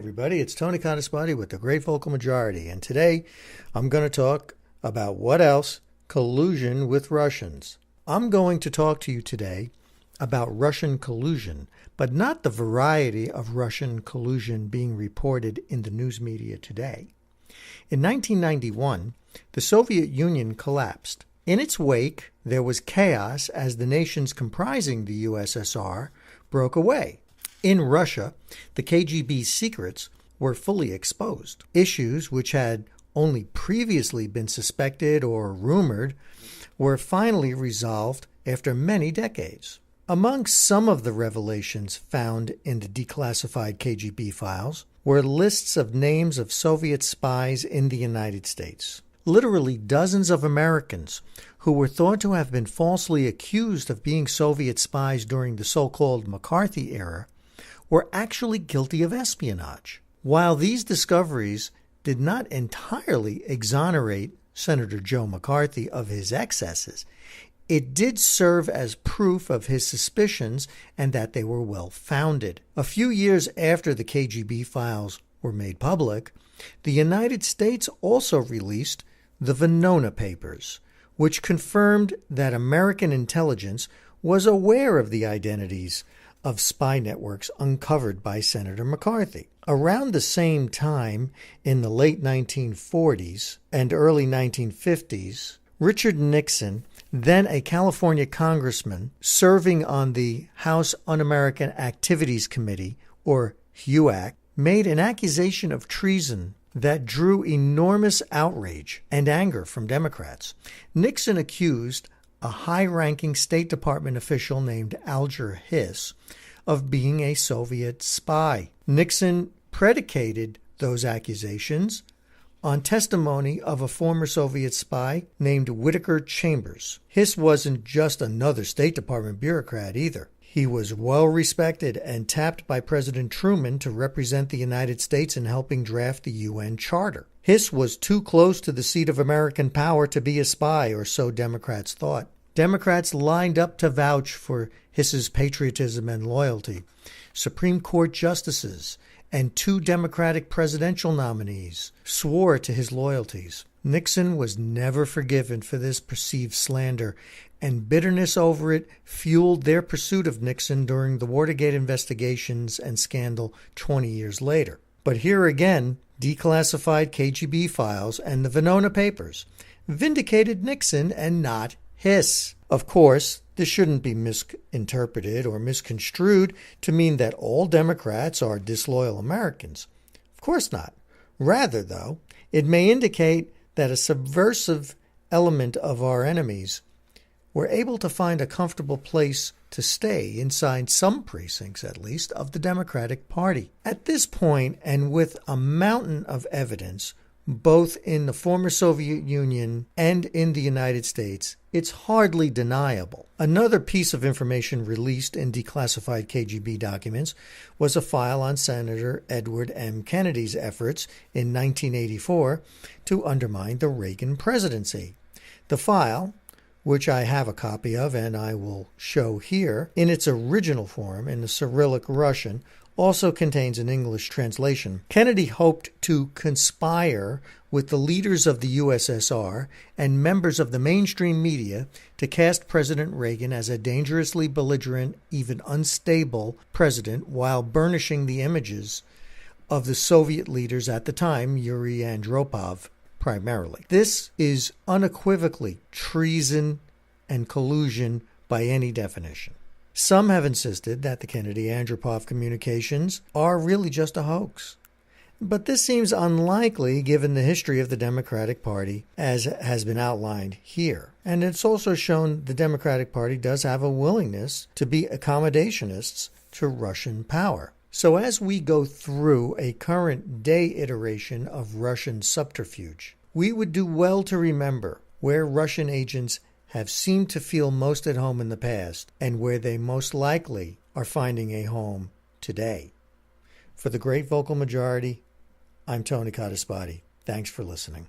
everybody, it's Tony Codispati with the Great Vocal Majority, and today I'm going to talk about what else? Collusion with Russians. I'm going to talk to you today about Russian collusion, but not the variety of Russian collusion being reported in the news media today. In 1991, the Soviet Union collapsed. In its wake, there was chaos as the nations comprising the USSR broke away. In Russia, the KGB's secrets were fully exposed. Issues which had only previously been suspected or rumored were finally resolved after many decades. Among some of the revelations found in the declassified KGB files were lists of names of Soviet spies in the United States. Literally dozens of Americans who were thought to have been falsely accused of being Soviet spies during the so-called McCarthy era were actually guilty of espionage. While these discoveries did not entirely exonerate Senator Joe McCarthy of his excesses, it did serve as proof of his suspicions and that they were well-founded. A few years after the KGB files were made public, the United States also released the Venona Papers, which confirmed that American intelligence was aware of the identities of spy networks uncovered by Senator McCarthy. Around the same time, in the late 1940s and early 1950s, Richard Nixon, then a California congressman serving on the House Un-American Activities Committee, or HUAC, made an accusation of treason that drew enormous outrage and anger from Democrats. Nixon accused a high-ranking State Department official named Alger Hiss of being a Soviet spy. Nixon predicated those accusations on testimony of a former Soviet spy named Whittaker Chambers. Hiss wasn't just another State Department bureaucrat either. He was well respected and tapped by President Truman to represent the United States in helping draft the UN Charter. Hiss was too close to the seat of American power to be a spy, or so Democrats thought. Democrats lined up to vouch for Hiss's patriotism and loyalty. Supreme Court justices and 2 Democratic presidential nominees swore to his loyalties. Nixon was never forgiven for this perceived slander, and bitterness over it fueled their pursuit of Nixon during the Watergate investigations and scandal 20 years later. But here again, declassified KGB files and the Venona Papers vindicated Nixon and not Hiss. Of course, this shouldn't be misinterpreted or misconstrued to mean that all Democrats are disloyal Americans. Of course not. Rather, though, it may indicate that a subversive element of our enemies were able to find a comfortable place to stay inside some precincts, at least, of the Democratic Party. At this point, and with a mountain of evidence, both in the former Soviet Union and in the United States, it's hardly deniable. Another piece of information released in declassified KGB documents was a file on Senator Edward M. Kennedy's efforts in 1984 to undermine the Reagan presidency. The file, which I have a copy of and I will show here, in its original form in the Cyrillic Russian, also contains an English translation. Kennedy hoped to conspire with the leaders of the USSR and members of the mainstream media to cast President Reagan as a dangerously belligerent, even unstable president, while burnishing the images of the Soviet leaders at the time, Yuri Andropov, primarily. This is unequivocally treason and collusion by any definition. Some have insisted that the Kennedy-Andropov communications are really just a hoax. But this seems unlikely given the history of the Democratic Party as has been outlined here. And it's also shown the Democratic Party does have a willingness to be accommodationists to Russian power. So as we go through a current day iteration of Russian subterfuge, we would do well to remember where Russian agents have seemed to feel most at home in the past and where they most likely are finding a home today. For the Great Vocal Majority, I'm Tony Codispati. Thanks for listening.